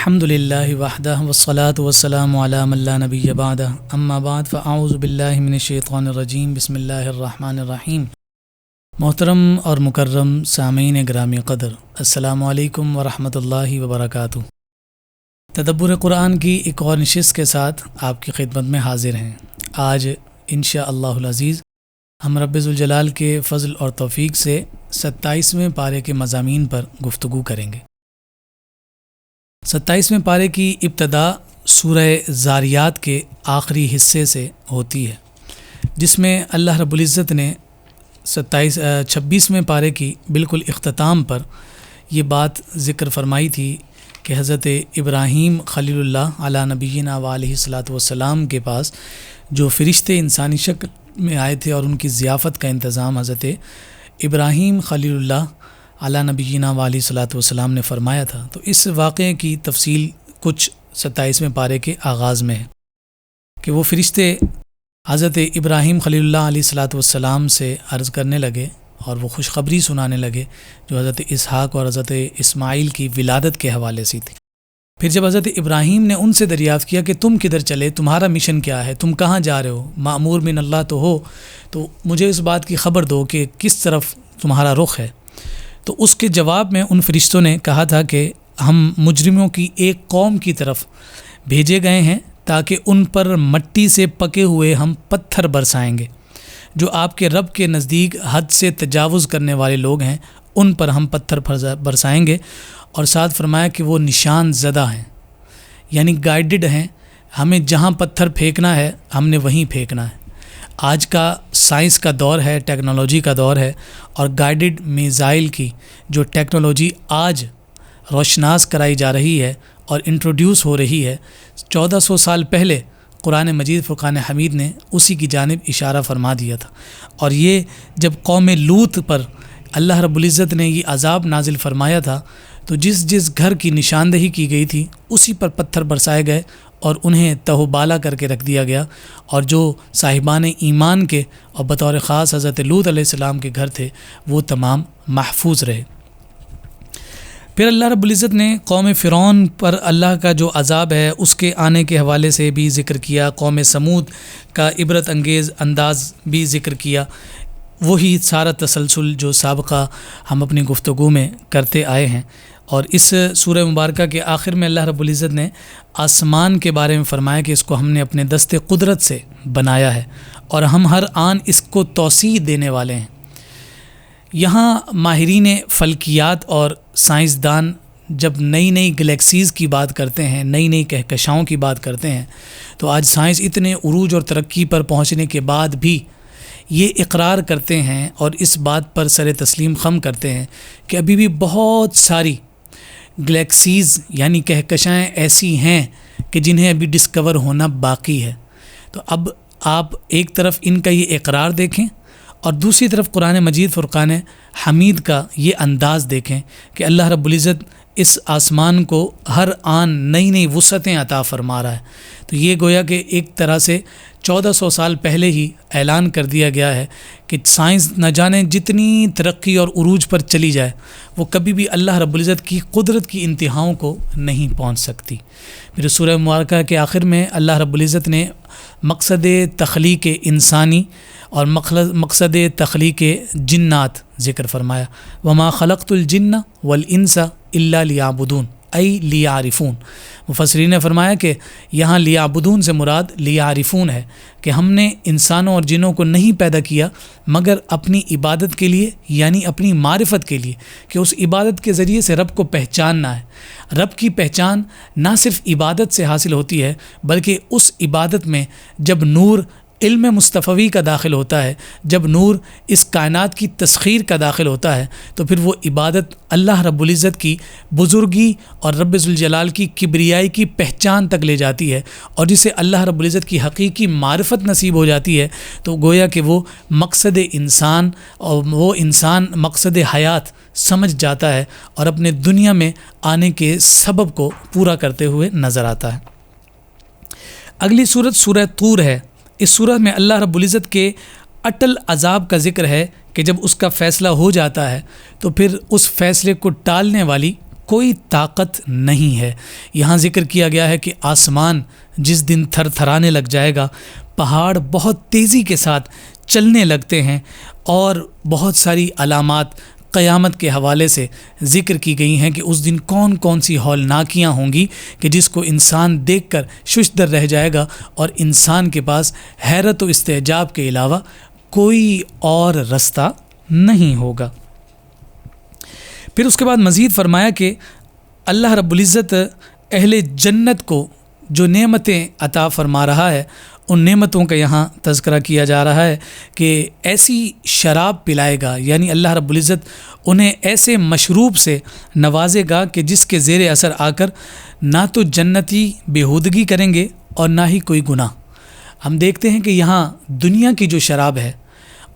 الحمد للہ وحدہ والصلاة والسلام علی من لا نبی بعدہ اما بعد فاعوذ باللہ من الشیطان الرجیم بسم اللہ الرحمن الرحیم۔ محترم اور مکرم سامعین گرامی قدر، السلام علیکم ورحمۃ اللہ وبرکاتہ۔ تدبر قرآن کی ایک اور نشست کے ساتھ آپ کی خدمت میں حاضر ہیں۔ آج انشاءاللہ العزیز ہم رب ذوالجلال کے فضل اور توفیق سے 27ویں پارے کے مضامین پر گفتگو کریں گے۔ 27ویں پارے کی ابتدا سورہ ذاریات کے آخری حصے سے ہوتی ہے، جس میں اللہ رب العزت نے 26ویں پارے کی بالکل اختتام پر یہ بات ذکر فرمائی تھی کہ حضرت ابراہیم خلیل اللہ علی نبینا علیہ الصلاۃ والسلام کے پاس جو فرشتے انسانی شکل میں آئے تھے اور ان کی ضیافت کا انتظام حضرت ابراہیم خلیل اللہ علی نبینا علیہ الصلاۃ والسلام نے فرمایا تھا۔ تو اس واقعے کی تفصیل کچھ 27ویں پارے کے آغاز میں ہے کہ وہ فرشتے حضرت ابراہیم خلیل اللہ علیہ الصلاۃ والسلام سے عرض کرنے لگے اور وہ خوشخبری سنانے لگے جو حضرت اسحاق اور حضرت اسماعیل کی ولادت کے حوالے سے تھی۔ پھر جب حضرت ابراہیم نے ان سے دریافت کیا کہ تم کدھر چلے، تمہارا مشن کیا ہے، تم کہاں جا رہے ہو، مأمور من اللہ تو ہو، تو مجھے اس بات کی خبر دو کہ کس طرف تمہارا رخ ہے۔ تو اس کے جواب میں ان فرشتوں نے کہا تھا کہ ہم مجرموں کی ایک قوم کی طرف بھیجے گئے ہیں تاکہ ان پر مٹی سے پکے ہوئے ہم پتھر برسائیں گے۔ جو آپ کے رب کے نزدیک حد سے تجاوز کرنے والے لوگ ہیں ان پر ہم پتھر برسائیں گے، اور ساتھ فرمایا کہ وہ نشان زدہ ہیں، یعنی گائیڈڈ ہیں، ہمیں جہاں پتھر پھینکنا ہے ہم نے وہیں پھینکنا ہے۔ آج کا سائنس کا دور ہے، ٹیکنالوجی کا دور ہے، اور گائیڈڈ میزائل کی جو ٹیکنالوجی آج روشناس کرائی جا رہی ہے اور انٹروڈیوس ہو رہی ہے، 1400 سال پہلے قرآن مجید فرقان حمید نے اسی کی جانب اشارہ فرما دیا تھا۔ اور یہ جب قوم لوط پر اللہ رب العزت نے یہ عذاب نازل فرمایا تھا تو جس گھر کی نشاندہی کی گئی تھی اسی پر پتھر برسائے گئے اور انہیں تہو بالا کر کے رکھ دیا گیا، اور جو صاحبان ایمان کے اور بطور خاص حضرت لوط علیہ السلام کے گھر تھے وہ تمام محفوظ رہے۔ پھر اللہ رب العزت نے قوم فرعون پر اللہ کا جو عذاب ہے اس کے آنے کے حوالے سے بھی ذکر کیا، قوم سمود کا عبرت انگیز انداز بھی ذکر کیا، وہی سارا تسلسل جو سابقہ ہم اپنی گفتگو میں کرتے آئے ہیں۔ اور اس سورہ مبارکہ کے آخر میں اللہ رب العزت نے آسمان کے بارے میں فرمایا کہ اس کو ہم نے اپنے دست قدرت سے بنایا ہے اور ہم ہر آن اس کو توسیع دینے والے ہیں۔ یہاں ماہرین فلکیات اور سائنسدان جب نئی نئی گلیکسیز کی بات کرتے ہیں، نئی نئی کہکشاؤں کی بات کرتے ہیں، تو آج سائنس اتنے عروج اور ترقی پر پہنچنے کے بعد بھی یہ اقرار کرتے ہیں اور اس بات پر سر تسلیم خم کرتے ہیں کہ ابھی بھی بہت ساری گلیکسیز یعنی کہکشائیں ایسی ہیں کہ جنہیں ابھی ڈسکور ہونا باقی ہے۔ تو اب آپ ایک طرف ان کا یہ اقرار دیکھیں اور دوسری طرف قرآن مجید فرقان حمید کا یہ انداز دیکھیں کہ اللہ رب العزت اس آسمان کو ہر آن نئی نئی وسعتیں عطا فرما رہا ہے۔ تو یہ گویا کہ ایک طرح سے 1400 سال پہلے ہی اعلان کر دیا گیا ہے کہ سائنس نہ جانے جتنی ترقی اور عروج پر چلی جائے وہ کبھی بھی اللہ رب العزت کی قدرت کی انتہاؤں کو نہیں پہنچ سکتی۔ پھر سورہ مبارکہ کے آخر میں اللہ رب العزت نے مقصد تخلیق انسانی اور مقصد تخلیق جنات ذکر فرمایا، وما خلقت الجن والانس الا لیعبدون ای لیعرفون۔ مفسرین نے فرمایا کہ یہاں لیعبدون سے مراد لیعرفون ہے کہ ہم نے انسانوں اور جنوں کو نہیں پیدا کیا مگر اپنی عبادت کے لیے، یعنی اپنی معرفت کے لیے، کہ اس عبادت کے ذریعے سے رب کو پہچاننا ہے۔ رب کی پہچان نہ صرف عبادت سے حاصل ہوتی ہے بلکہ اس عبادت میں جب نور علم مصطفوی کا داخل ہوتا ہے، جب نور اس کائنات کی تسخیر کا داخل ہوتا ہے، تو پھر وہ عبادت اللہ رب العزت کی بزرگی اور رب ذوالجلال کی کبریائی کی پہچان تک لے جاتی ہے، اور جسے اللہ رب العزت کی حقیقی معرفت نصیب ہو جاتی ہے تو گویا کہ وہ مقصد انسان اور وہ انسان مقصد حیات سمجھ جاتا ہے اور اپنے دنیا میں آنے کے سبب کو پورا کرتے ہوئے نظر آتا ہے۔ اگلی صورت سورہ طور ہے۔ اس سورہ میں اللہ رب العزت کے اٹل عذاب کا ذکر ہے کہ جب اس کا فیصلہ ہو جاتا ہے تو پھر اس فیصلے کو ٹالنے والی کوئی طاقت نہیں ہے۔ یہاں ذکر کیا گیا ہے کہ آسمان جس دن تھر تھرانے لگ جائے گا، پہاڑ بہت تیزی کے ساتھ چلنے لگتے ہیں، اور بہت ساری علامات قیامت کے حوالے سے ذکر کی گئی ہیں کہ اس دن کون کون سی ہولناکیاں ہوں گی کہ جس کو انسان دیکھ کر ششدر رہ جائے گا، اور انسان کے پاس حیرت و استعجاب کے علاوہ کوئی اور رستہ نہیں ہوگا۔ پھر اس کے بعد مزید فرمایا کہ اللہ رب العزت اہل جنت کو جو نعمتیں عطا فرما رہا ہے، ان نعمتوں کا یہاں تذکرہ کیا جا رہا ہے کہ ایسی شراب پلائے گا، یعنی اللہ رب العزت انہیں ایسے مشروب سے نوازے گا کہ جس کے زیر اثر آ کر نہ تو جنتی بےہودگی کریں گے اور نہ ہی کوئی گناہ۔ ہم دیکھتے ہیں کہ یہاں دنیا کی جو شراب ہے،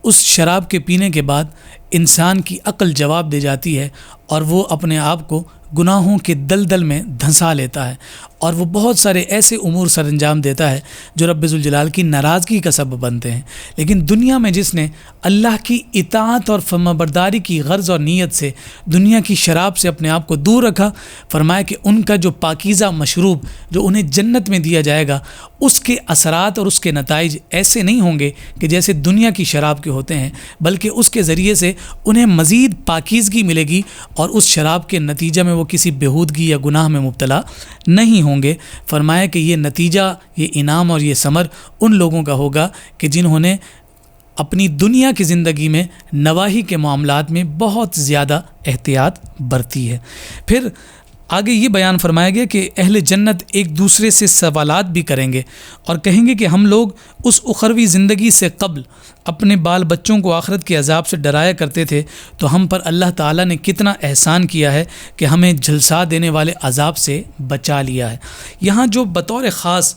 اس شراب کے پینے کے بعد انسان کی عقل جواب دے جاتی ہے، اور وہ اپنے آپ کو گناہوں کے دلدل میں دھنسا لیتا ہے، اور وہ بہت سارے ایسے امور سر انجام دیتا ہے جو رب ذوالجلال کی ناراضگی کا سبب بنتے ہیں۔ لیکن دنیا میں جس نے اللہ کی اطاعت اور فرمانبرداری کی غرض اور نیت سے دنیا کی شراب سے اپنے آپ کو دور رکھا، فرمایا کہ ان کا جو پاکیزہ مشروب جو انہیں جنت میں دیا جائے گا، اس کے اثرات اور اس کے نتائج ایسے نہیں ہوں گے کہ جیسے دنیا کی شراب کے ہوتے ہیں، بلکہ اس کے ذریعے سے انہیں مزید پاکیزگی ملے گی، اور اس شراب کے نتیجہ میں وہ کسی بےہودگی یا گناہ میں مبتلا نہیں ہوں گے۔ فرمایا کہ یہ نتیجہ، یہ انعام اور یہ ثمر ان لوگوں کا ہوگا کہ جنہوں نے اپنی دنیا کی زندگی میں نواحی کے معاملات میں بہت زیادہ احتیاط برتی ہے۔ پھر آگے یہ بیان فرمایا گیا کہ اہل جنت ایک دوسرے سے سوالات بھی کریں گے، اور کہیں گے کہ ہم لوگ اس اخروی زندگی سے قبل اپنے بال بچوں کو آخرت کے عذاب سے ڈرایا کرتے تھے، تو ہم پر اللہ تعالیٰ نے کتنا احسان کیا ہے کہ ہمیں جھلسا دینے والے عذاب سے بچا لیا ہے۔ یہاں جو بطور خاص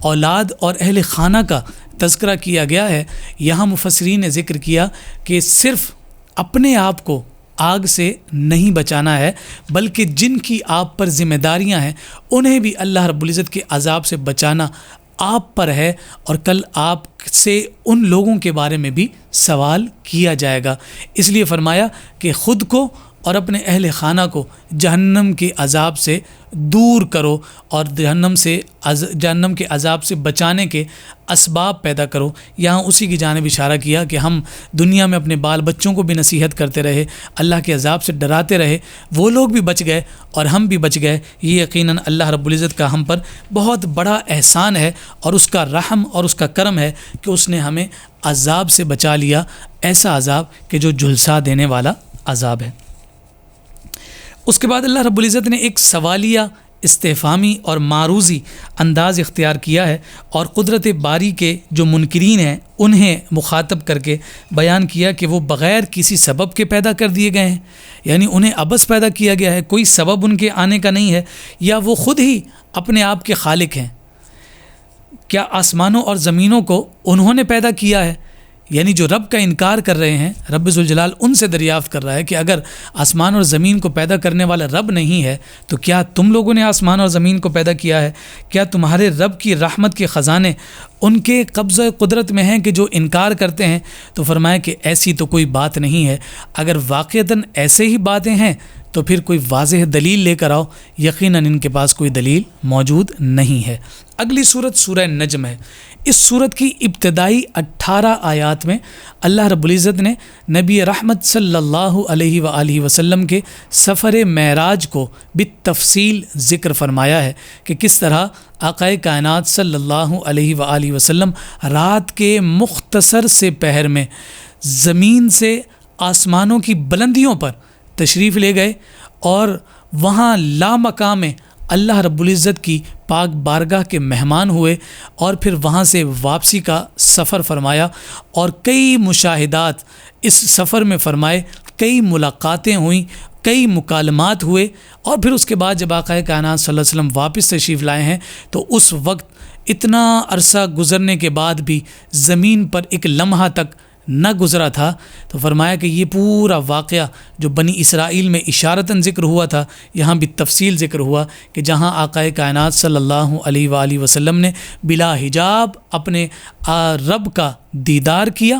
اولاد اور اہل خانہ کا تذکرہ کیا گیا ہے، یہاں مفسرین نے ذکر کیا کہ صرف اپنے آپ کو آگ سے نہیں بچانا ہے، بلکہ جن کی آپ پر ذمہ داریاں ہیں انہیں بھی اللہ رب العزت کے عذاب سے بچانا آپ پر ہے، اور کل آپ سے ان لوگوں کے بارے میں بھی سوال کیا جائے گا۔ اس لیے فرمایا کہ خود کو اور اپنے اہل خانہ کو جہنم کے عذاب سے دور کرو، اور جہنم کے عذاب سے بچانے کے اسباب پیدا کرو۔ یہاں اسی کی جانب اشارہ کیا کہ ہم دنیا میں اپنے بال بچوں کو بھی نصیحت کرتے رہے، اللہ کے عذاب سے ڈراتے رہے، وہ لوگ بھی بچ گئے اور ہم بھی بچ گئے۔ یہ یقیناً اللہ رب العزت کا ہم پر بہت بڑا احسان ہے، اور اس کا رحم اور اس کا کرم ہے کہ اس نے ہمیں عذاب سے بچا لیا، ایسا عذاب کہ جو جھلسا دینے والا عذاب ہے۔ اس کے بعد اللہ رب العزت نے ایک سوالیہ، استفہامی اور معروضی انداز اختیار کیا ہے، اور قدرت باری کے جو منکرین ہیں انہیں مخاطب کر کے بیان کیا کہ وہ بغیر کسی سبب کے پیدا کر دیے گئے ہیں، یعنی انہیں عبث پیدا کیا گیا ہے، کوئی سبب ان کے آنے کا نہیں ہے، یا وہ خود ہی اپنے آپ کے خالق ہیں۔ کیا آسمانوں اور زمینوں کو انہوں نے پیدا کیا ہے؟ یعنی جو رب کا انکار کر رہے ہیں، رب ذوالجلال ان سے دریافت کر رہا ہے کہ اگر آسمان اور زمین کو پیدا کرنے والا رب نہیں ہے تو کیا تم لوگوں نے آسمان اور زمین کو پیدا کیا ہے؟ کیا تمہارے رب کی رحمت کے خزانے ان کے قبضہ قدرت میں ہیں کہ جو انکار کرتے ہیں؟ تو فرمایا کہ ایسی تو کوئی بات نہیں ہے، اگر واقعتاً ایسے ہی باتیں ہیں تو پھر کوئی واضح دلیل لے کر آؤ۔ یقیناً ان کے پاس کوئی دلیل موجود نہیں ہے۔ اگلی صورت سورہ نجم ہے۔ اس صورت کی ابتدائی 18 آیات میں اللہ رب العزت نے نبی رحمت صلی اللہ علیہ وآلہ وسلم کے سفر معراج کو بالتفصیل ذکر فرمایا ہے کہ کس طرح آقائے کائنات صلی اللہ علیہ وآلہ وسلم رات کے مختصر سے پہر میں زمین سے آسمانوں کی بلندیوں پر تشریف لے گئے، اور وہاں لامقام اللہ رب العزت کی پاک بارگاہ کے مہمان ہوئے، اور پھر وہاں سے واپسی کا سفر فرمایا، اور کئی مشاہدات اس سفر میں فرمائے، کئی ملاقاتیں ہوئیں، کئی مکالمات ہوئے، اور پھر اس کے بعد جب آقائے کائنات صلی اللہ علیہ وسلم واپس تشریف لائے ہیں تو اس وقت اتنا عرصہ گزرنے کے بعد بھی زمین پر ایک لمحہ تک نہ گزرا تھا۔ تو فرمایا کہ یہ پورا واقعہ جو بنی اسرائیل میں اشارتاً ذکر ہوا تھا، یہاں بھی تفصیل ذکر ہوا کہ جہاں آقائے کائنات صلی اللہ علیہ وآلہ وسلم نے بلا حجاب اپنے رب کا دیدار کیا،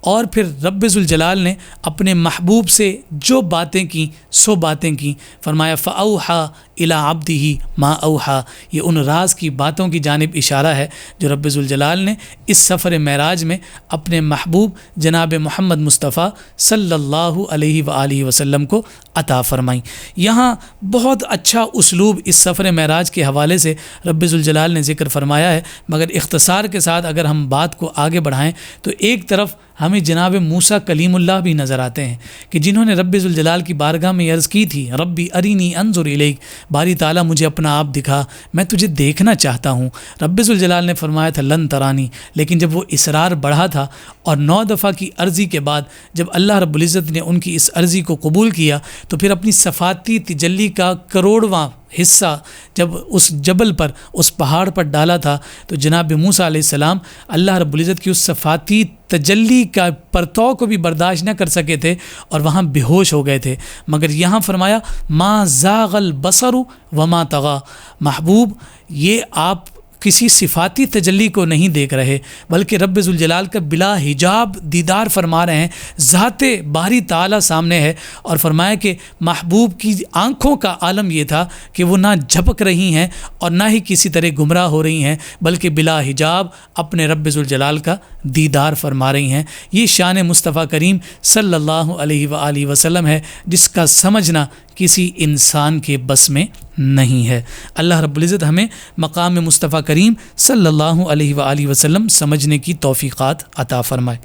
اور پھر رب ذوالجلال نے اپنے محبوب سے جو باتیں کیں سو باتیں کیں۔ فرمایا فَأَوْحَى إِلَىٰ عَبْدِهِ مَا أَوْحَى، یہ ان راز کی باتوں کی جانب اشارہ ہے جو رب ذوالجلال نے اس سفر معراج میں اپنے محبوب جناب محمد مصطفیٰ صلی اللہ علیہ وآلہ وسلم کو عطا فرمائیں۔ یہاں بہت اچھا اسلوب اس سفر معراج کے حوالے سے رب ذوالجلال نے ذکر فرمایا ہے، مگر اختصار کے ساتھ اگر ہم بات کو آگے بڑھائیں تو ایک طرف ہمیں جناب موسیٰ کلیم اللہ بھی نظر آتے ہیں کہ جنہوں نے رب ذوالجلال کی بارگاہ میں عرض کی تھی ربی ارینی انظر الیک، باری تعالیٰ مجھے اپنا آپ دکھا، میں تجھے دیکھنا چاہتا ہوں۔ رب ذوالجلال نے فرمایا تھا لن ترانی، لیکن جب وہ اصرار بڑھا تھا اور 9 دفعہ کی عرضی کے بعد جب اللہ رب العزت نے ان کی اس عرضی کو قبول کیا تو پھر اپنی صفاتی تجلی کا کروڑواں حصہ جب اس جبل پر اس پہاڑ پر ڈالا تھا تو جناب موسیٰ علیہ السلام اللہ رب العزت کی اس صفاتی تجلی کا پرتو کو بھی برداشت نہ کر سکے تھے اور وہاں بے ہوش ہو گئے تھے۔ مگر یہاں فرمایا ما زاغ البصر وما طغى، محبوب یہ آپ کسی صفاتی تجلی کو نہیں دیکھ رہے بلکہ رب ذوالجلال کا بلا حجاب دیدار فرما رہے ہیں، ذات باری تعالیٰ سامنے ہے، اور فرمایا کہ محبوب کی آنکھوں کا عالم یہ تھا کہ وہ نہ جھپک رہی ہیں اور نہ ہی کسی طرح گمراہ ہو رہی ہیں بلکہ بلا حجاب اپنے رب ذوالجلال کا دیدار فرما رہی ہیں۔ یہ شان مصطفیٰ کریم صلی اللہ علیہ وآلہ وسلم ہے جس کا سمجھنا کسی انسان کے بس میں نہیں ہے۔ اللہ رب العزت ہمیں مقام مصطفیٰ کریم صلی اللہ علیہ وآلہ وسلم سمجھنے کی توفیقات عطا فرمائے۔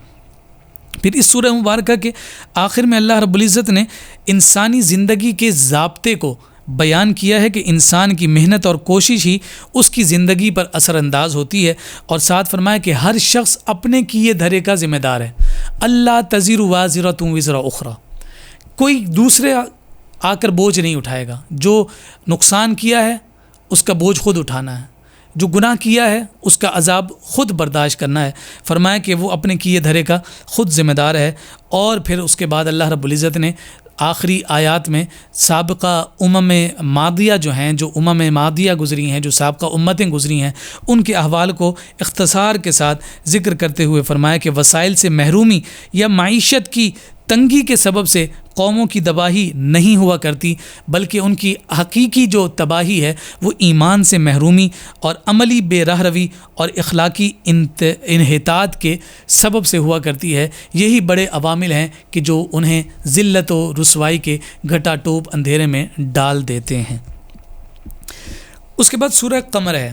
پھر اس سورہ مبارکہ کے آخر میں اللہ رب العزت نے انسانی زندگی کے ضابطے کو بیان کیا ہے کہ انسان کی محنت اور کوشش ہی اس کی زندگی پر اثر انداز ہوتی ہے، اور ساتھ فرمایا کہ ہر شخص اپنے کیے دھرے کا ذمہ دار ہے۔ اللہ تزر وازرۃ وزر اخری، کوئی دوسرے آ کر بوجھ نہیں اٹھائے گا۔ جو نقصان کیا ہے اس کا بوجھ خود اٹھانا ہے، جو گناہ کیا ہے اس کا عذاب خود برداشت کرنا ہے۔ فرمایا کہ وہ اپنے کیے دھرے کا خود ذمہ دار ہے۔ اور پھر اس کے بعد اللہ رب العزت نے آخری آیات میں سابقہ ماضیہ جو ہیں، جو ماضیہ گزری ہیں، جو سابقہ امتیں گزری ہیں، ان کے احوال کو اختصار کے ساتھ ذکر کرتے ہوئے فرمایا کہ وسائل سے محرومی یا معیشت کی تنگی کے سبب سے قوموں کی تباہی نہیں ہوا کرتی، بلکہ ان کی حقیقی جو تباہی ہے وہ ایمان سے محرومی اور عملی بے راہ روی اور اخلاقی انحطاط کے سبب سے ہوا کرتی ہے۔ یہی بڑے عوامل ہیں کہ جو انہیں ذلت و رسوائی کے گھٹا ٹوپ اندھیرے میں ڈال دیتے ہیں۔ اس کے بعد سورہ قمر ہے۔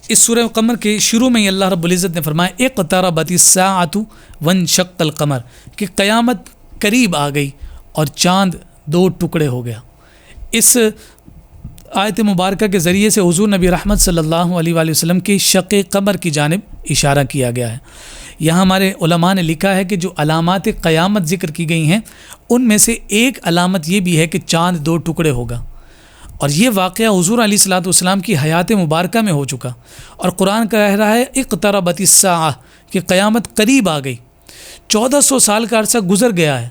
اس سورہ قمر کے شروع میں ہی اللہ رب العزت نے فرمایا اقتربت الساعۃ وانشق القمر، کہ قیامت قریب آ گئی اور چاند 2 ٹکڑے ہو گیا۔ اس آیت مبارکہ کے ذریعے سے حضور نبی رحمت صلی اللہ علیہ وآلہ وسلم کے شق قمر کی جانب اشارہ کیا گیا ہے۔ یہاں ہمارے علماء نے لکھا ہے کہ جو علامات قیامت ذکر کی گئی ہیں ان میں سے ایک علامت یہ بھی ہے کہ چاند 2 ٹکڑے ہوگا، اور یہ واقعہ حضور علیہ الصلوۃ والسلام کی حیات مبارکہ میں ہو چکا، اور قرآن کہہ رہا ہے اقتربت الساعہ، کہ قیامت قریب آ گئی۔ 1400 سال کا عرصہ گزر گیا ہے،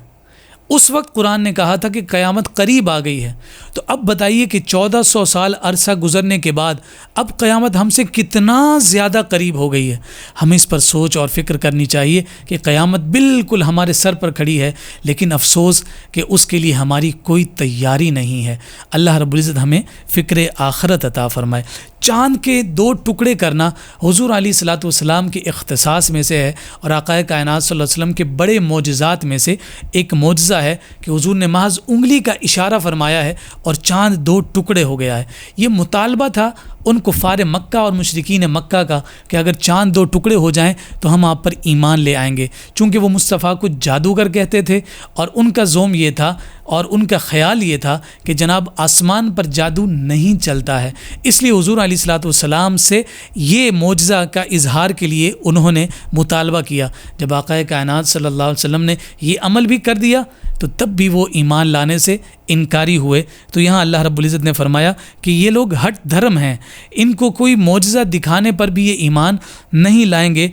اس وقت قرآن نے کہا تھا کہ قیامت قریب آ گئی ہے۔ تو اب بتائیے کہ 1400 سال عرصہ گزرنے کے بعد اب قیامت ہم سے کتنا زیادہ قریب ہو گئی ہے۔ ہمیں اس پر سوچ اور فکر کرنی چاہیے کہ قیامت بالکل ہمارے سر پر کھڑی ہے، لیکن افسوس کہ اس کے لیے ہماری کوئی تیاری نہیں ہے۔ اللہ رب العزت ہمیں فکر آخرت عطا فرمائے۔ چاند کے 2 ٹکڑے کرنا حضور علیہ الصلوۃ والسلام کے اختصاص میں سے ہے، اور آقائے کائنات صلی اللہ علیہ وسلم کے بڑے معجزات میں سے ایک معجزہ ہے کہ حضور نے محض انگلی کا اشارہ فرمایا ہے اور چاند 2 ٹکڑے ہو گیا ہے۔ یہ مطالبہ تھا ان کفار مکہ اور مشرکین مکہ کا کہ اگر چاند 2 ٹکڑے ہو جائیں تو ہم آپ پر ایمان لے آئیں گے، چونکہ وہ مصطفیٰ کو جادوگر کہتے تھے، اور ان کا زوم یہ تھا اور ان کا خیال یہ تھا کہ جناب آسمان پر جادو نہیں چلتا ہے۔ اس لیے حضور علیہ الصلوۃ والسلام سے یہ معجزہ کا اظہار کے لیے انہوں نے مطالبہ کیا۔ جب آقائے کائنات صلی اللہ علیہ وسلم نے یہ عمل بھی کر دیا تو تب بھی وہ ایمان لانے سے انکاری ہوئے۔ تو یہاں اللہ رب العزت نے فرمایا کہ یہ لوگ ہٹ دھرم ہیں، ان کو کوئی معجزہ دکھانے پر بھی یہ ایمان نہیں لائیں گے،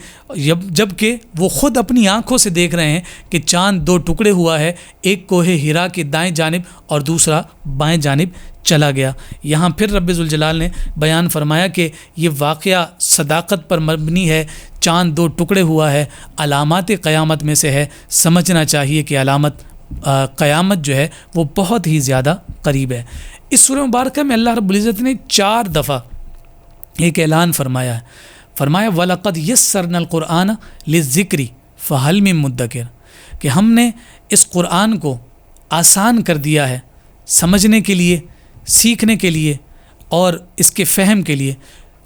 جب کہ وہ خود اپنی آنکھوں سے دیکھ رہے ہیں کہ چاند 2 ٹکڑے ہوا ہے، ایک کوہ ہرا کے دائیں جانب اور دوسرا بائیں جانب چلا گیا۔ یہاں پھر رب ذوالجلال نے بیان فرمایا کہ یہ واقعہ صداقت پر مبنی ہے، چاند 2 ٹکڑے ہوا ہے، علامات قیامت میں سے ہے، سمجھنا چاہیے کہ قیامت جو ہے وہ بہت ہی زیادہ قریب ہے۔ اس سورہ مبارکہ میں اللہ رب العزت نے 4 دفعہ ایک اعلان فرمایا وَلَقَدْ يَسَّرْنَا الْقُرْآنَ لِلذِّكْرِ فَهَلْ مِن مُدَّكِرٍ، کہ ہم نے اس قرآن کو آسان کر دیا ہے سمجھنے کے لیے، سیکھنے کے لیے اور اس کے فہم کے لیے۔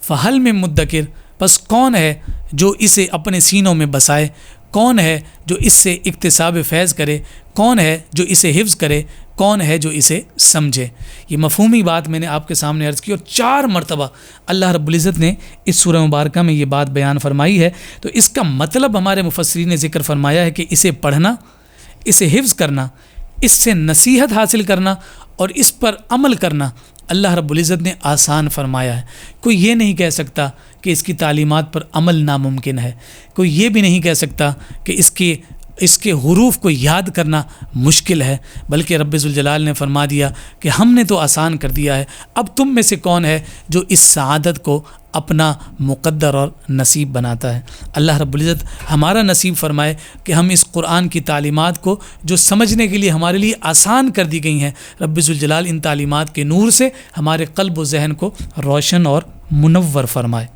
فَهَلْ مِن مُدَّكِرٍ، پس کون ہے جو اسے اپنے سینوں میں بسائے، کون ہے جو اس سے اکتساب فیض کرے، کون ہے جو اسے حفظ کرے، کون ہے جو اسے سمجھے۔ یہ مفہومی بات میں نے آپ کے سامنے عرض کی، اور 4 مرتبہ اللہ رب العزت نے اس سورہ مبارکہ میں یہ بات بیان فرمائی ہے۔ تو اس کا مطلب ہمارے مفسرین نے ذکر فرمایا ہے کہ اسے پڑھنا، اسے حفظ کرنا، اس سے نصیحت حاصل کرنا اور اس پر عمل کرنا اللہ رب العزت نے آسان فرمایا ہے۔ کوئی یہ نہیں کہہ سکتا کہ اس کی تعلیمات پر عمل ناممکن ہے، کوئی یہ بھی نہیں کہہ سکتا کہ اس کے حروف کو یاد کرنا مشکل ہے، بلکہ رب ذوالجلال نے فرما دیا کہ ہم نے تو آسان کر دیا ہے، اب تم میں سے کون ہے جو اس سعادت کو اپنا مقدر اور نصیب بناتا ہے۔ اللہ رب العزت ہمارا نصیب فرمائے کہ ہم اس قرآن کی تعلیمات کو جو سمجھنے کے لیے ہمارے لیے آسان کر دی گئی ہیں، رب ذوالجلال ان تعلیمات کے نور سے ہمارے قلب و ذہن کو روشن اور منور فرمائے۔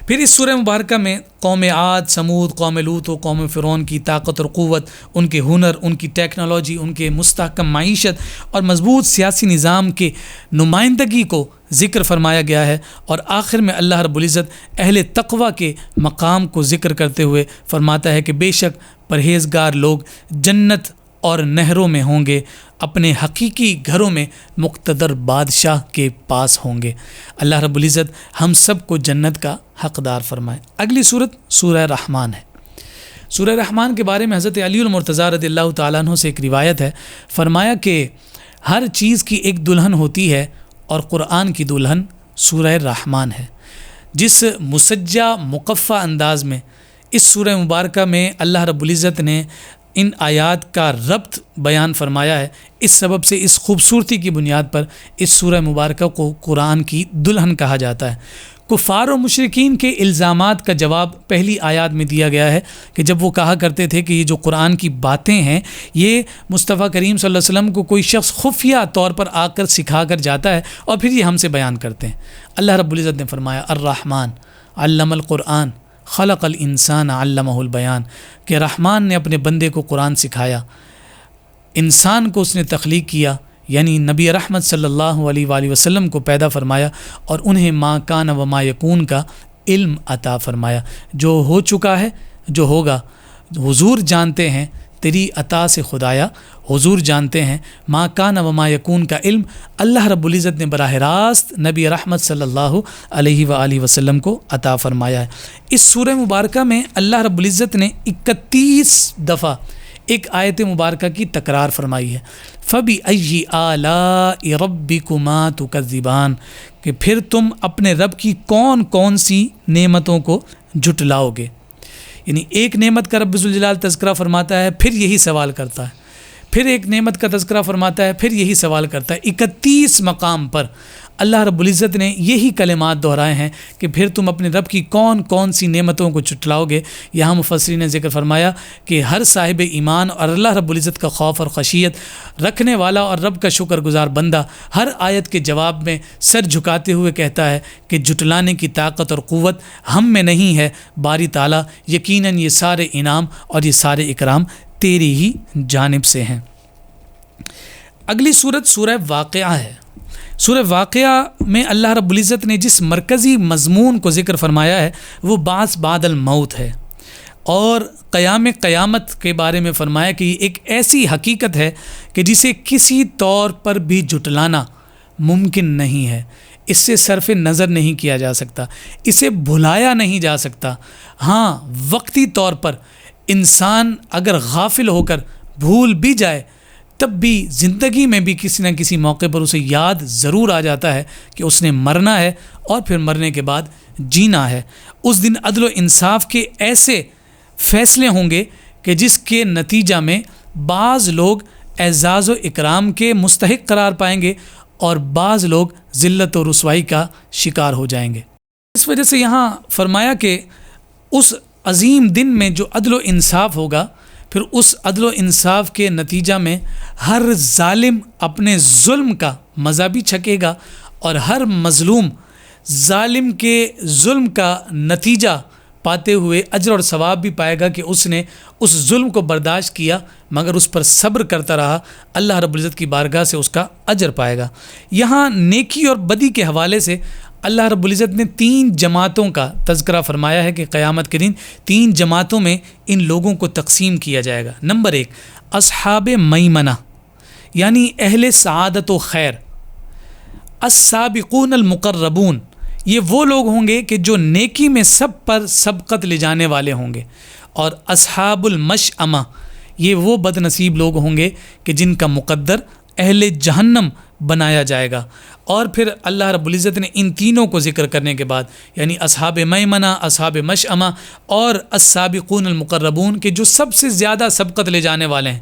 پھر اس سورہ مبارکہ میں قوم عاد، سمود، قوم لوط و قوم فرعون کی طاقت اور قوت، ان کے ہنر، ان کی ٹیکنالوجی، ان کے مستحکم معیشت اور مضبوط سیاسی نظام کے نمائندگی کو ذکر فرمایا گیا ہے، اور آخر میں اللہ رب العزت اہل تقوی کے مقام کو ذکر کرتے ہوئے فرماتا ہے کہ بے شک پرہیزگار لوگ جنت اور نہروں میں ہوں گے، اپنے حقیقی گھروں میں مقتدر بادشاہ کے پاس ہوں گے۔ اللہ رب العزت ہم سب کو جنت کا حقدار فرمائے۔ اگلی سورت سورہ رحمان ہے۔ سورہ رحمان کے بارے میں حضرت علی المرتضیٰ رضی اللہ تعالیٰ عنہ سے ایک روایت ہے، فرمایا کہ ہر چیز کی ایک دلہن ہوتی ہے اور قرآن کی دلہن سورہ رحمان ہے۔ جس مسجع مقفع انداز میں اس سورہ مبارکہ میں اللہ رب العزت نے ان آیات کا ربط بیان فرمایا ہے، اس سبب سے اس خوبصورتی کی بنیاد پر اس سورہ مبارکہ کو قرآن کی دلہن کہا جاتا ہے۔ کفار و مشرکین کے الزامات کا جواب پہلی آیات میں دیا گیا ہے کہ جب وہ کہا کرتے تھے کہ یہ جو قرآن کی باتیں ہیں یہ مصطفیٰ کریم صلی اللہ علیہ وسلم کو کوئی شخص خفیہ طور پر آ کر سکھا کر جاتا ہے اور پھر یہ ہم سے بیان کرتے ہیں۔ اللہ رب العزت نے فرمایا الرحمن علم القرآن خلق الانسان علمہ البیان، کہ رحمان نے اپنے بندے کو قرآن سکھایا، انسان کو اس نے تخلیق کیا، یعنی نبی رحمت صلی اللہ علیہ وآلہ وسلم کو پیدا فرمایا اور انہیں ما کان و ما یکون کا علم عطا فرمایا۔ جو ہو چکا ہے، جو ہوگا، حضور جانتے ہیں تیری عطا سے خدایا، حضور جانتے ہیں ما کان و ما یکون کا علم اللہ رب العزت نے براہ راست نبی رحمت صلی اللہ علیہ وآلہ وسلم کو عطا فرمایا ہے۔ اس سورہ مبارکہ میں اللہ رب العزت نے 31 دفعہ ایک آیت مبارکہ کی تکرار فرمائی ہے، فَبِأَيِّ آلَاءِ رَبِّكُمَا تُكَذِّبَانِ، کہ پھر تم اپنے رب کی کون کون سی نعمتوں کو جھٹلاؤ گے۔ یعنی ایک نعمت کا رب ذوالجلال تذکرہ فرماتا ہے، پھر یہی سوال کرتا ہے، پھر ایک نعمت کا تذکرہ فرماتا ہے، پھر یہی سوال کرتا ہے۔ 31 مقام پر اللہ رب العزت نے یہی کلمات دہرائے ہیں کہ پھر تم اپنے رب کی کون کون سی نعمتوں کو جھٹلاؤ گے۔ یہاں مفسرین نے ذکر فرمایا کہ ہر صاحب ایمان اور اللہ رب العزت کا خوف اور خشیت رکھنے والا اور رب کا شکر گزار بندہ ہر آیت کے جواب میں سر جھکاتے ہوئے کہتا ہے کہ جھٹلانے کی طاقت اور قوت ہم میں نہیں ہے باری تعالیٰ، یقیناً یہ سارے انعام اور یہ سارے اکرام تیری ہی جانب سے ہیں۔ اگلی سورت سورہ واقعہ ہے۔ سورہ واقعہ میں اللہ رب العزت نے جس مرکزی مضمون کو ذکر فرمایا ہے وہ بعث بعد الموت ہے، اور قیامت کے بارے میں فرمایا کہ یہ ایک ایسی حقیقت ہے کہ جسے کسی طور پر بھی جھٹلانا ممکن نہیں ہے، اس سے صرف نظر نہیں کیا جا سکتا، اسے بھلایا نہیں جا سکتا۔ ہاں، وقتی طور پر انسان اگر غافل ہو کر بھول بھی جائے تب بھی زندگی میں بھی کسی نہ کسی موقع پر اسے یاد ضرور آ جاتا ہے کہ اس نے مرنا ہے اور پھر مرنے کے بعد جینا ہے۔ اس دن عدل و انصاف کے ایسے فیصلے ہوں گے کہ جس کے نتیجہ میں بعض لوگ اعزاز و اکرام کے مستحق قرار پائیں گے اور بعض لوگ ذلت و رسوائی کا شکار ہو جائیں گے۔ اس وجہ سے یہاں فرمایا کہ اس عظیم دن میں جو عدل و انصاف ہوگا، پھر اس عدل و انصاف کے نتیجہ میں ہر ظالم اپنے ظلم کا مزہ بھی چکھے گا اور ہر مظلوم ظالم کے ظلم کا نتیجہ پاتے ہوئے اجر اور ثواب بھی پائے گا کہ اس نے اس ظلم کو برداشت کیا مگر اس پر صبر کرتا رہا، اللہ رب العزت کی بارگاہ سے اس کا اجر پائے گا۔ یہاں نیکی اور بدی کے حوالے سے اللہ رب العزت نے 3 جماعتوں کا تذکرہ فرمایا ہے کہ قیامت کے دن 3 جماعتوں میں ان لوگوں کو تقسیم کیا جائے گا۔ نمبر 1 اصحاب میمنہ یعنی اہل سعادت و خیر، السابقون المقربون یہ وہ لوگ ہوں گے کہ جو نیکی میں سب پر سبقت لے جانے والے ہوں گے، اور اصحاب المشأمہ یہ وہ بد نصیب لوگ ہوں گے کہ جن کا مقدر اہل جہنم بنایا جائے گا۔ اور پھر اللہ رب العزت نے ان تینوں کو ذکر کرنے کے بعد یعنی اصحاب میمنہ، اصحاب مشأمہ اور السابقون المقربون کہ جو سب سے زیادہ سبقت لے جانے والے ہیں،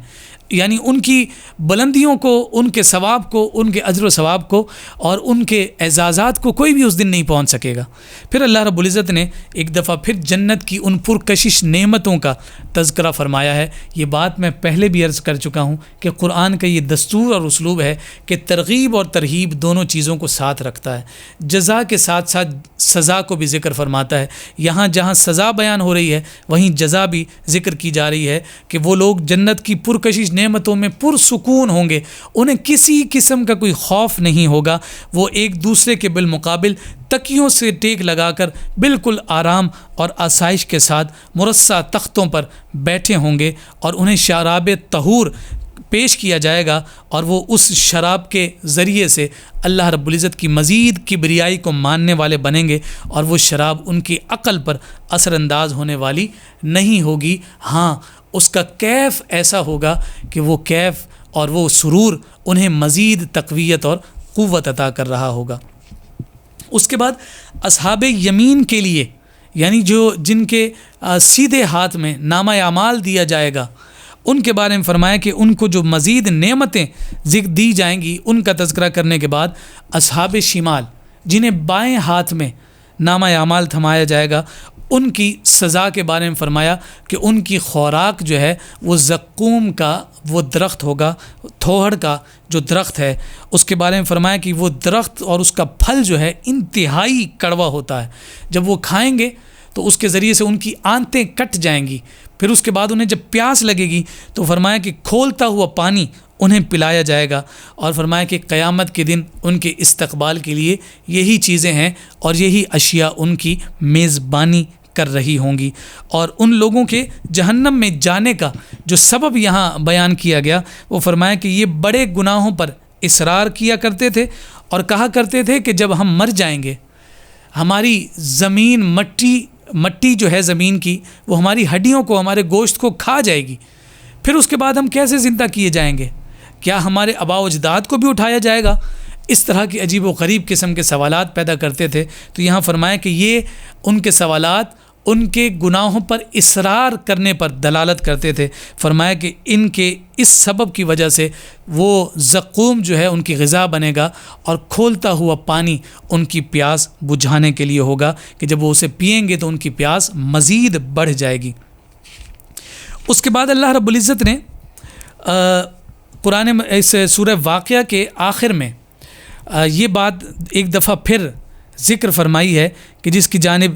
یعنی ان کی بلندیوں کو، ان کے ثواب کو، ان کے اجر و ثواب کو اور ان کے اعزازات کو کوئی بھی اس دن نہیں پہنچ سکے گا۔ پھر اللہ رب العزت نے ایک دفعہ پھر جنت کی ان پرکشش نعمتوں کا تذکرہ فرمایا ہے۔ یہ بات میں پہلے بھی عرض کر چکا ہوں کہ قرآن کا یہ دستور اور اسلوب ہے کہ ترغیب اور ترہیب دونوں چیزوں کو ساتھ رکھتا ہے، جزا کے ساتھ ساتھ سزا کو بھی ذکر فرماتا ہے۔ یہاں جہاں سزا بیان ہو رہی ہے وہیں جزا بھی ذکر کی جا رہی ہے کہ وہ لوگ جنت کی پرکشش نعمتوں میں پرسکون ہوں گے، انہیں کسی قسم کا کوئی خوف نہیں ہوگا، وہ ایک دوسرے کے بالمقابل تکیوں سے ٹیک لگا کر بالکل آرام اور آسائش کے ساتھ مرصع تختوں پر بیٹھے ہوں گے، اور انہیں شراب طہور پیش کیا جائے گا، اور وہ اس شراب کے ذریعے سے اللہ رب العزت کی مزید کبریائی کو ماننے والے بنیں گے، اور وہ شراب ان کی عقل پر اثر انداز ہونے والی نہیں ہوگی۔ ہاں اس کا کیف ایسا ہوگا کہ وہ کیف اور وہ سرور انہیں مزید تقویت اور قوت عطا کر رہا ہوگا۔ اس کے بعد اصحاب یمین کے لیے یعنی جن کے سیدھے ہاتھ میں نامہ اعمال دیا جائے گا، ان کے بارے میں فرمایا کہ ان کو جو مزید نعمتیں ذکر دی جائیں گی ان کا تذکرہ کرنے کے بعد اصحاب شمال جنہیں بائیں ہاتھ میں نامہ اعمال تھمایا جائے گا، ان کی سزا کے بارے میں فرمایا کہ ان کی خوراک جو ہے وہ زقوم کا وہ درخت ہوگا، تھوہڑ کا جو درخت ہے اس کے بارے میں فرمایا کہ وہ درخت اور اس کا پھل جو ہے انتہائی کڑوا ہوتا ہے، جب وہ کھائیں گے تو اس کے ذریعے سے ان کی آنتیں کٹ جائیں گی، پھر اس کے بعد انہیں جب پیاس لگے گی تو فرمایا کہ کھولتا ہوا پانی انہیں پلایا جائے گا، اور فرمایا کہ قیامت کے دن ان کے استقبال کے لیے یہی چیزیں ہیں اور یہی اشیاء ان کی میزبانی کر رہی ہوں گی۔ اور ان لوگوں کے جہنم میں جانے کا جو سبب یہاں بیان کیا گیا وہ فرمایا کہ یہ بڑے گناہوں پر اصرار کیا کرتے تھے اور کہا کرتے تھے کہ جب ہم مر جائیں گے ہماری زمین مٹی جو ہے زمین کی وہ ہماری ہڈیوں کو، ہمارے گوشت کو کھا جائے گی، پھر اس کے بعد ہم کیسے زندہ کیے جائیں گے؟ کیا ہمارے آباء و اجداد کو بھی اٹھایا جائے گا؟ اس طرح کے عجیب و غریب قسم کے سوالات پیدا کرتے تھے۔ تو یہاں فرمایا کہ یہ ان کے سوالات ان کے گناہوں پر اصرار کرنے پر دلالت کرتے تھے۔ فرمایا کہ ان کے اس سبب کی وجہ سے وہ زقوم جو ہے ان کی غذا بنے گا، اور کھولتا ہوا پانی ان کی پیاس بجھانے کے لیے ہوگا کہ جب وہ اسے پئیں گے تو ان کی پیاس مزید بڑھ جائے گی۔ اس کے بعد اللہ رب العزت نے قرآن اس سورہ واقعہ کے آخر میں یہ بات ایک دفعہ پھر ذکر فرمائی ہے کہ جس کی جانب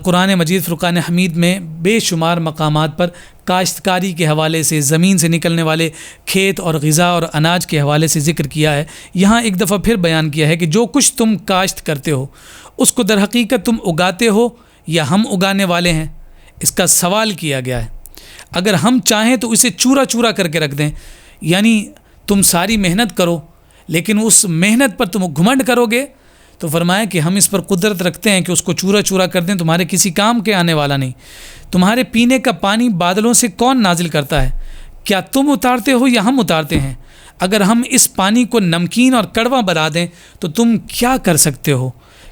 قرآن مجید فرقان حمید میں بے شمار مقامات پر کاشتکاری کے حوالے سے، زمین سے نکلنے والے کھیت اور غذا اور اناج کے حوالے سے ذکر کیا ہے۔ یہاں ایک دفعہ پھر بیان کیا ہے کہ جو کچھ تم کاشت کرتے ہو اس کو در حقیقت تم اگاتے ہو یا ہم اگانے والے ہیں؟ اس کا سوال کیا گیا ہے۔ اگر ہم چاہیں تو اسے چورا چورا کر کے رکھ دیں، یعنی تم ساری محنت کرو لیکن اس محنت پر تم گھمنڈ کرو گے، تو فرمایا کہ ہم اس پر قدرت رکھتے ہیں کہ اس کو چورا چورا کر دیں، تمہارے کسی کام کے آنے والا نہیں۔ تمہارے پینے کا پانی بادلوں سے کون نازل کرتا ہے؟ کیا تم اتارتے ہو یا ہم اتارتے ہیں؟ اگر ہم اس پانی کو نمکین اور کڑوا بنا دیں تو تم کیا کر سکتے ہو؟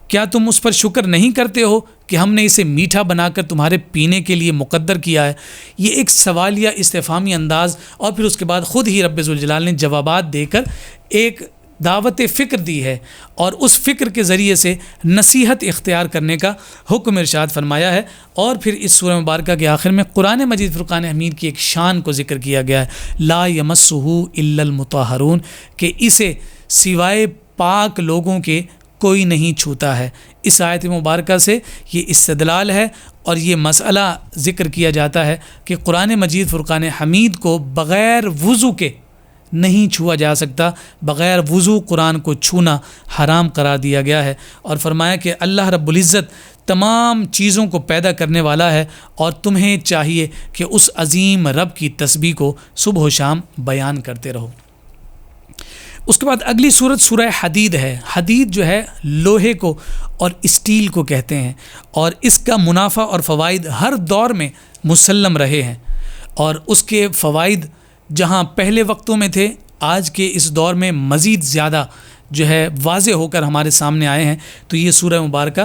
کیا تم اس پر شکر نہیں کرتے ہو کہ ہم نے اسے میٹھا بنا کر تمہارے پینے کے لیے مقدر کیا ہے؟ یہ ایک سوالیہ استفہامی انداز، اور پھر اس کے بعد خود ہی رب ذوالجلال نے جوابات دے کر ایک دعوت فکر دی ہے، اور اس فکر کے ذریعے سے نصیحت اختیار کرنے کا حکم ارشاد فرمایا ہے۔ اور پھر اس سورہ مبارکہ کے آخر میں قرآن مجید فرقان حمید کی ایک شان کو ذکر کیا گیا ہے، لا یمسہ الا المطہرون، کہ اسے سوائے پاک لوگوں کے کوئی نہیں چھوتا ہے۔ اس آیت مبارکہ سے یہ استدلال ہے اور یہ مسئلہ ذکر کیا جاتا ہے کہ قرآن مجید فرقان حمید کو بغیر وضو کے نہیں چھوا جا سکتا، بغیر وضو قرآن کو چھونا حرام قرار دیا گیا ہے، اور فرمایا کہ اللہ رب العزت تمام چیزوں کو پیدا کرنے والا ہے، اور تمہیں چاہیے کہ اس عظیم رب کی تسبیح کو صبح و شام بیان کرتے رہو۔ اس کے بعد اگلی صورت سورہ حدید ہے۔ حدید جو ہے لوہے کو اور اسٹیل کو کہتے ہیں، اور اس کا منافع اور فوائد ہر دور میں مسلم رہے ہیں، اور اس کے فوائد جہاں پہلے وقتوں میں تھے، آج کے اس دور میں مزید زیادہ جو ہے واضح ہو کر ہمارے سامنے آئے ہیں۔ تو یہ سورہ مبارکہ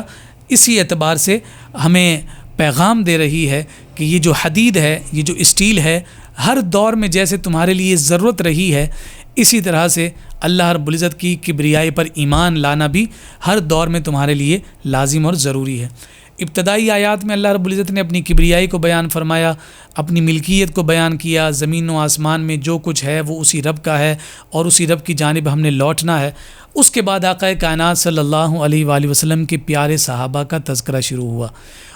اسی اعتبار سے ہمیں پیغام دے رہی ہے کہ یہ جو حدید ہے، یہ جو اسٹیل ہے، ہر دور میں جیسے تمہارے لیے ضرورت رہی ہے، اسی طرح سے اللہ رب العزت کی کبریائی پر ایمان لانا بھی ہر دور میں تمہارے لیے لازم اور ضروری ہے۔ ابتدائی آیات میں اللہ رب العزت نے اپنی کبریائی کو بیان فرمایا، اپنی ملکیت کو بیان کیا، زمین و آسمان میں جو کچھ ہے وہ اسی رب کا ہے اور اسی رب کی جانب ہم نے لوٹنا ہے۔ اس کے بعد آقا کائنات صلی اللہ علیہ وآلہ وسلم کے پیارے صحابہ کا تذکرہ شروع ہوا۔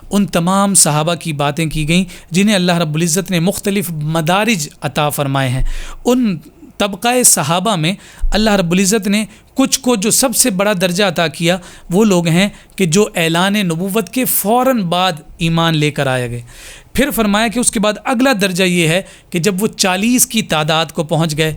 ان تمام صحابہ کی باتیں کی گئیں جنہیں اللہ رب العزت نے مختلف مدارج عطا فرمائے ہیں۔ ان طبقہ صحابہ میں اللہ رب العزت نے کچھ کو جو سب سے بڑا درجہ عطا کیا، وہ لوگ ہیں کہ جو اعلان نبوت کے فوراً بعد ایمان لے کر آئے گئے۔ پھر فرمایا کہ اس کے بعد اگلا درجہ یہ ہے کہ جب وہ 40 کی تعداد کو پہنچ گئے،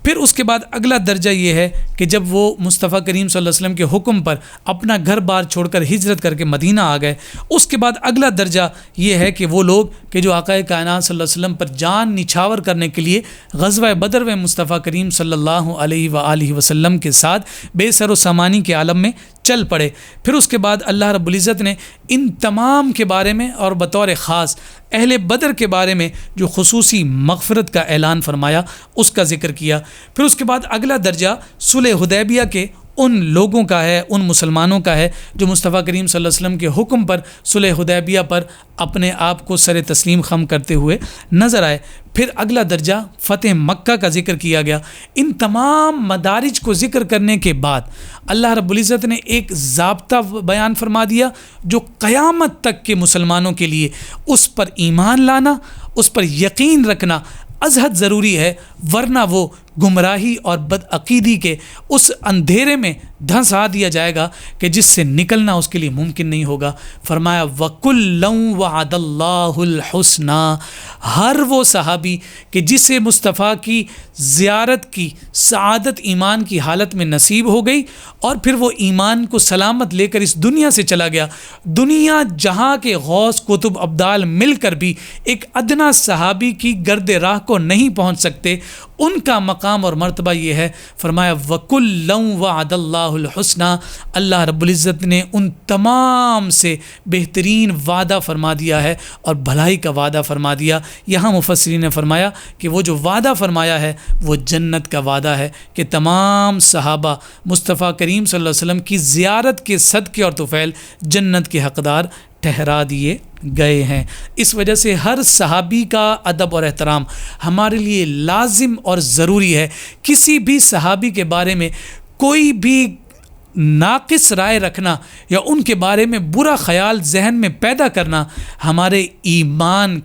پھر اس کے بعد اگلا درجہ یہ ہے کہ جب وہ مصطفیٰ کریم صلی اللہ علیہ وسلم کے حکم پر اپنا گھر بار چھوڑ کر ہجرت کر کے مدینہ آ گئے، اس کے بعد اگلا درجہ یہ ہے کہ وہ لوگ کہ جو آقا کائنات صلی اللہ علیہ وسلم پر جان نچھاور کرنے کے لیے غزوہ بدر میں مصطفیٰ کریم صلی اللہ علیہ وآلہ وسلم کے ساتھ بے سر و سامانی کے عالم میں چل پڑے۔ پھر اس کے بعد اللہ رب العزت نے ان تمام کے بارے میں اور بطور خاص اہل بدر کے بارے میں جو خصوصی مغفرت کا اعلان فرمایا، اس کا ذکر کیا۔ پھر اس کے بعد اگلا درجہ صلح حدیبیہ کے ان لوگوں کا ہے، ان مسلمانوں کا ہے جو مصطفیٰ کریم صلی اللہ علیہ وسلم کے حکم پر صلح حدیبیہ پر اپنے آپ کو سر تسلیم خم کرتے ہوئے نظر آئے۔ پھر اگلا درجہ فتح مکہ کا ذکر کیا گیا۔ ان تمام مدارج کو ذکر کرنے کے بعد اللہ رب العزت نے ایک ضابطہ بیان فرما دیا جو قیامت تک کے مسلمانوں کے لیے اس پر ایمان لانا، اس پر یقین رکھنا ازحد ضروری ہے، ورنہ وہ گمراہی اور بدعقیدی کے اس اندھیرے میں دھنسا دیا جائے گا کہ جس سے نکلنا اس کے لیے ممکن نہیں ہوگا۔ فرمایا وَكُلًّا وَعَدَ اللَّهُ الْحُسْنَى، ہر وہ صحابی کہ جسے مصطفیٰ کی زیارت کی سعادت ایمان کی حالت میں نصیب ہو گئی اور پھر وہ ایمان کو سلامت لے کر اس دنیا سے چلا گیا، دنیا جہاں کے غوث قطب ابدال مل کر بھی ایک ادنا صحابی کی گرد راہ کو نہیں پہنچ سکتے، ان کا مقام اور مرتبہ یہ ہے۔ فرمایا وَكُلًّا وَعَدَ اللَّهُ الْحُسْنَى، اللہ رب العزت نے ان تمام سے بہترین وعدہ فرما دیا ہے اور بھلائی کا وعدہ فرما دیا۔ یہاں مفسرین نے فرمایا کہ وہ جو وعدہ فرمایا ہے وہ جنت کا وعدہ ہے کہ تمام صحابہ مصطفیٰ کریم صلی اللہ علیہ وسلم کی زیارت کے صدقے اور طفیل جنت کے حقدار ٹھہرا دیے گئے ہیں۔ اس وجہ سے ہر صحابی کا ادب اور احترام ہمارے لیے لازم اور ضروری ہے۔ کسی بھی صحابی کے بارے میں کوئی بھی ناقص رائے رکھنا یا ان کے بارے میں برا خیال ذہن میں پیدا کرنا ہمارے ایمان،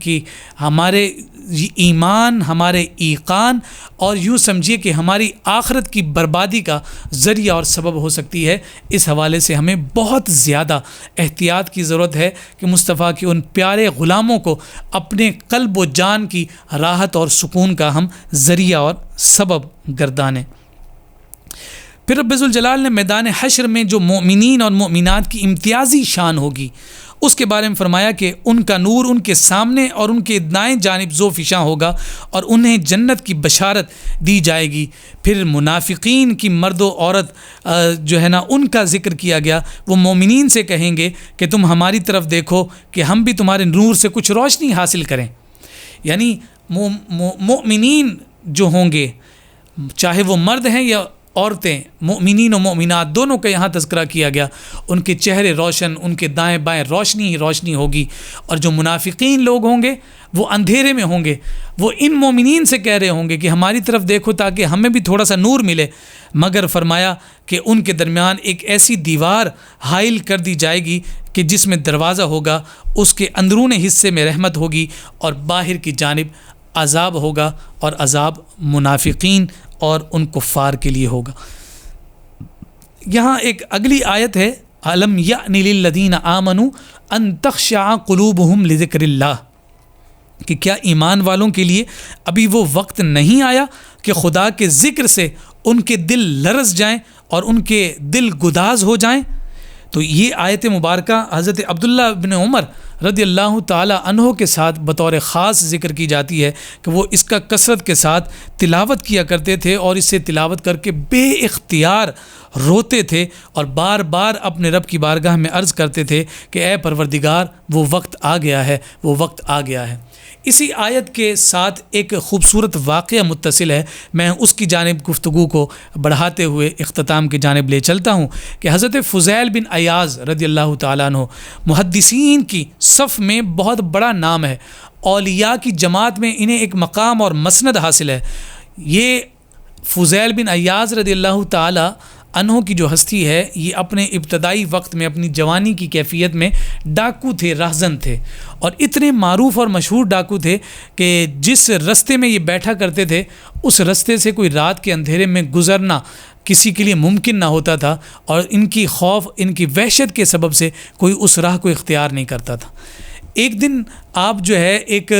ہمارے ایقان اور یوں سمجھیے کہ ہماری آخرت کی بربادی کا ذریعہ اور سبب ہو سکتی ہے۔ اس حوالے سے ہمیں بہت زیادہ احتیاط کی ضرورت ہے کہ مصطفیٰ کے ان پیارے غلاموں کو اپنے قلب و جان کی راحت اور سکون کا ہم ذریعہ اور سبب گردانیں۔ پھر رب ذوالجلال نے میدان حشر میں جو مومنین اور مومنات کی امتیازی شان ہوگی اس کے بارے میں فرمایا کہ ان کا نور ان کے سامنے اور ان کے دائیں جانب ذو فشاں ہوگا اور انہیں جنت کی بشارت دی جائے گی۔ پھر منافقین کی مرد و عورت جو ہے نا ان کا ذکر کیا گیا، وہ مومنین سے کہیں گے کہ تم ہماری طرف دیکھو کہ ہم بھی تمہارے نور سے کچھ روشنی حاصل کریں۔ یعنی مومنین جو ہوں گے، چاہے وہ مرد ہیں یا عورتیں، مومنین و مومنات دونوں کا یہاں تذکرہ کیا گیا، ان کے چہرے روشن، ان کے دائیں بائیں روشنی ہی روشنی ہوگی، اور جو منافقین لوگ ہوں گے وہ اندھیرے میں ہوں گے، وہ ان مومنین سے کہہ رہے ہوں گے کہ ہماری طرف دیکھو تاکہ ہمیں بھی تھوڑا سا نور ملے، مگر فرمایا کہ ان کے درمیان ایک ایسی دیوار حائل کر دی جائے گی کہ جس میں دروازہ ہوگا، اس کے اندرون حصے میں رحمت ہوگی اور باہر کی جانب عذاب ہوگا، اور عذاب منافقین اور ان کفار کے لیے ہوگا۔ یہاں ایک اگلی آیت ہے، الم یأن للذین آمنوا ان تخشع قلوبہم لذکر اللہ، کہ کیا ایمان والوں کے لیے ابھی وہ وقت نہیں آیا کہ خدا کے ذکر سے ان کے دل لرز جائیں اور ان کے دل گداز ہو جائیں۔ تو یہ آیت مبارکہ حضرت عبداللہ بن عمر رضی اللہ تعالی عنہ کے ساتھ بطور خاص ذکر کی جاتی ہے کہ وہ اس کا کثرت کے ساتھ تلاوت کیا کرتے تھے، اور اس سے تلاوت کر کے بے اختیار روتے تھے اور بار بار اپنے رب کی بارگاہ میں عرض کرتے تھے کہ اے پروردگار وہ وقت آ گیا ہے، وہ وقت آ گیا ہے۔ اسی آیت کے ساتھ ایک خوبصورت واقعہ متصل ہے، میں اس کی جانب گفتگو کو بڑھاتے ہوئے اختتام کی جانب لے چلتا ہوں کہ حضرت فضیل بن عیاض رضی اللہ تعالیٰ عنہ محدثین کی صف میں بہت بڑا نام ہے، اولیاء کی جماعت میں انہیں ایک مقام اور مسند حاصل ہے۔ یہ فضیل بن عیاض رضی اللہ تعالیٰ عنہ کی جو ہستی ہے، یہ اپنے ابتدائی وقت میں اپنی جوانی کی کیفیت میں ڈاکو تھے، رہزن تھے، اور اتنے معروف اور مشہور ڈاکو تھے کہ جس رستے میں یہ بیٹھا کرتے تھے اس رستے سے کوئی رات کے اندھیرے میں گزرنا کسی کے لیے ممکن نہ ہوتا تھا، اور ان کی خوف، ان کی وحشت کے سبب سے کوئی اس راہ کو اختیار نہیں کرتا تھا۔ ایک دن آپ جو ہے ایک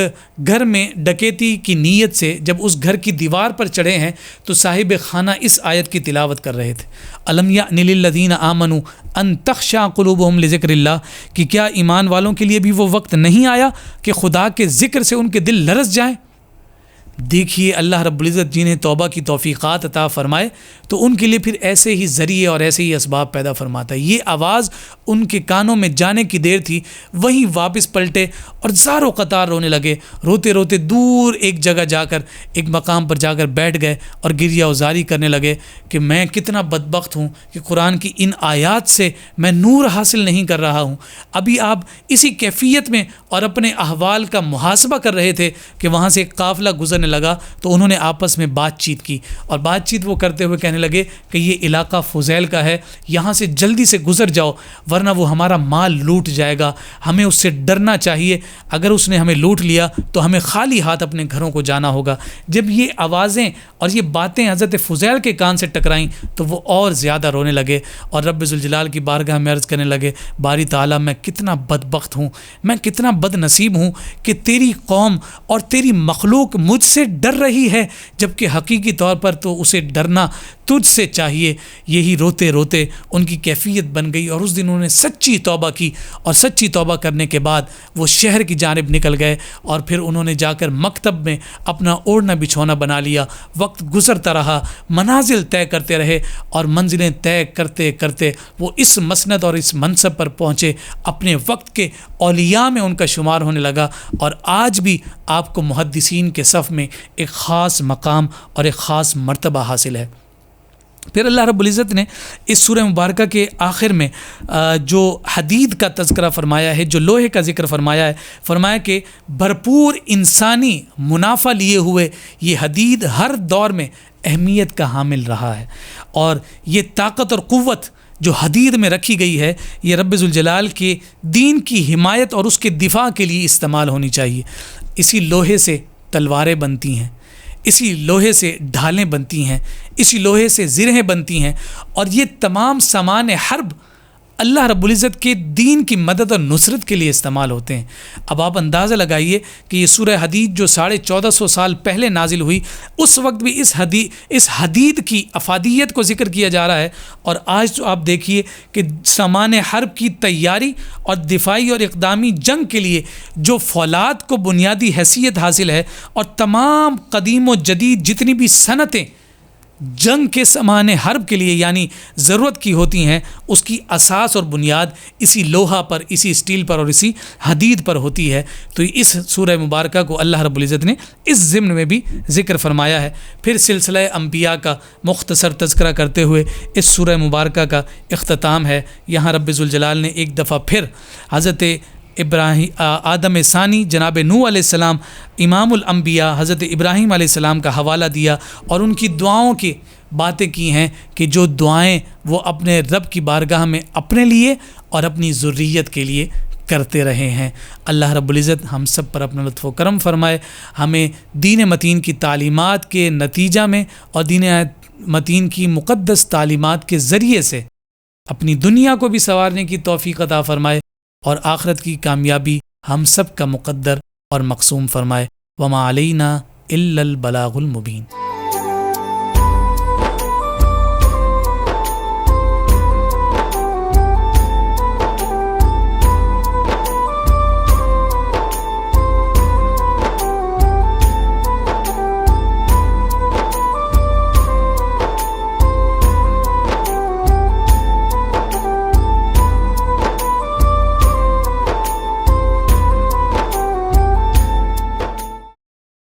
گھر میں ڈکیتی کی نیت سے جب اس گھر کی دیوار پر چڑھے ہیں تو صاحب خانہ اس آیت کی تلاوت کر رہے تھے، الم یأن للذین آمنوا ان تخشع قلوبہم لذکر اللہ، کہ کیا ایمان والوں کے لیے بھی وہ وقت نہیں آیا کہ خدا کے ذکر سے ان کے دل لرز جائیں۔ دیکھیے اللہ رب العزت جنہیں توبہ کی توفیقات عطا فرمائے تو ان کے لیے پھر ایسے ہی ذریعے اور ایسے ہی اسباب پیدا فرماتا ہے۔ یہ آواز ان کے کانوں میں جانے کی دیر تھی، وہیں واپس پلٹے اور زار و قطار رونے لگے، روتے روتے دور ایک جگہ جا کر ایک مقام پر جا کر بیٹھ گئے اور گریہ وزاری کرنے لگے کہ میں کتنا بدبخت ہوں کہ قرآن کی ان آیات سے میں نور حاصل نہیں کر رہا ہوں۔ ابھی آپ اسی کیفیت میں اور اپنے احوال کا محاسبہ کر رہے تھے کہ وہاں سے ایک قافلہ گزرنے لگا تو انہوں نے آپس میں بات چیت کی، اور بات چیت وہ کرتے ہوئے کہنے لگے کہ یہ علاقہ فضیل کا ہے، یہاں سے جلدی سے گزر جاؤ ورنہ وہ ہمارا مال لوٹ جائے گا، ہمیں اس سے ڈرنا چاہیے، اگر اس نے ہمیں لوٹ لیا تو ہمیں خالی ہاتھ اپنے گھروں کو جانا ہوگا۔ جب یہ آوازیں اور یہ باتیں حضرت فضیل کے کان سے ٹکرائیں تو وہ اور زیادہ رونے لگے اور رب ذوالجلال کی بارگاہ میں عرض کرنے لگے، باری تعالیٰ میں کتنا بدبخت ہوں، میں کتنا بد نصیب ہوں کہ تیری قوم اور تیری مخلوق مجھ سے ڈر رہی ہے، جبکہ حقیقی طور پر تو اسے ڈرنا تجھ سے چاہیے۔ یہی روتے روتے ان کی کیفیت بن گئی، اور اس دن انہوں نے سچی توبہ کی، اور سچی توبہ کرنے کے بعد وہ شہر کی جانب نکل گئے، اور پھر انہوں نے جا کر مکتب میں اپنا اوڑھنا بچھونا بنا لیا۔ وقت گزرتا رہا، منازل طے کرتے رہے، اور منزلیں طے کرتے کرتے وہ اس مسند اور اس منصب پر پہنچے، اپنے وقت کے اولیاء میں ان کا شمار ہونے لگا، اور آج بھی آپ کو محدثین کے صف میں ایک خاص مقام اور ایک خاص مرتبہ حاصل ہے۔ پھر اللہ رب العزت نے اس سورہ مبارکہ کے آخر میں جو حدید کا تذکرہ فرمایا ہے، جو لوہے کا ذکر فرمایا ہے، فرمایا کہ بھرپور انسانی منافع لیے ہوئے یہ حدید ہر دور میں اہمیت کا حامل رہا ہے، اور یہ طاقت اور قوت جو حدید میں رکھی گئی ہے یہ رب ذوالجلال کے دین کی حمایت اور اس کے دفاع کے لیے استعمال ہونی چاہیے۔ اسی لوہے سے تلواریں بنتی ہیں، اسی لوہے سے ڈھالیں بنتی ہیں، اسی لوہے سے زرہیں بنتی ہیں، اور یہ تمام سامان حرب اللہ رب العزت کے دین کی مدد اور نصرت کے لیے استعمال ہوتے ہیں۔ اب آپ اندازہ لگائیے کہ یہ سورہ حدید جو 1450 سال پہلے نازل ہوئی، اس وقت بھی اس حدید کی افادیت کو ذکر کیا جا رہا ہے، اور آج تو آپ دیکھیے کہ سامان حرب کی تیاری اور دفاعی اور اقدامی جنگ کے لیے جو فولاد کو بنیادی حیثیت حاصل ہے، اور تمام قدیم و جدید جتنی بھی صنعتیں جنگ کے سامان حرب کے لیے یعنی ضرورت کی ہوتی ہیں، اس کی اساس اور بنیاد اسی لوہا پر، اسی اسٹیل پر اور اسی حدید پر ہوتی ہے۔ تو اس سورہ مبارکہ کو اللہ رب العزت نے اس ضمن میں بھی ذکر فرمایا ہے۔ پھر سلسلہ انبیاء کا مختصر تذکرہ کرتے ہوئے اس سورہ مبارکہ کا اختتام ہے۔ یہاں رب ذوالجلال نے ایک دفعہ پھر حضرت آدم ثانی جناب نوح علیہ السلام، امام الانبیاء حضرت ابراہیم علیہ السلام کا حوالہ دیا، اور ان کی دعاؤں کی باتیں کی ہیں کہ جو دعائیں وہ اپنے رب کی بارگاہ میں اپنے لیے اور اپنی ذریت کے لیے کرتے رہے ہیں۔ اللہ رب العزت ہم سب پر اپنا لطف و کرم فرمائے، ہمیں دین متین کی تعلیمات کے نتیجہ میں اور دین متین کی مقدس تعلیمات کے ذریعے سے اپنی دنیا کو بھی سنوارنے کی توفیق عطا فرمائے، اور آخرت کی کامیابی ہم سب کا مقدر اور مقسوم فرمائے۔ وما علینا الا البلاغ المبین۔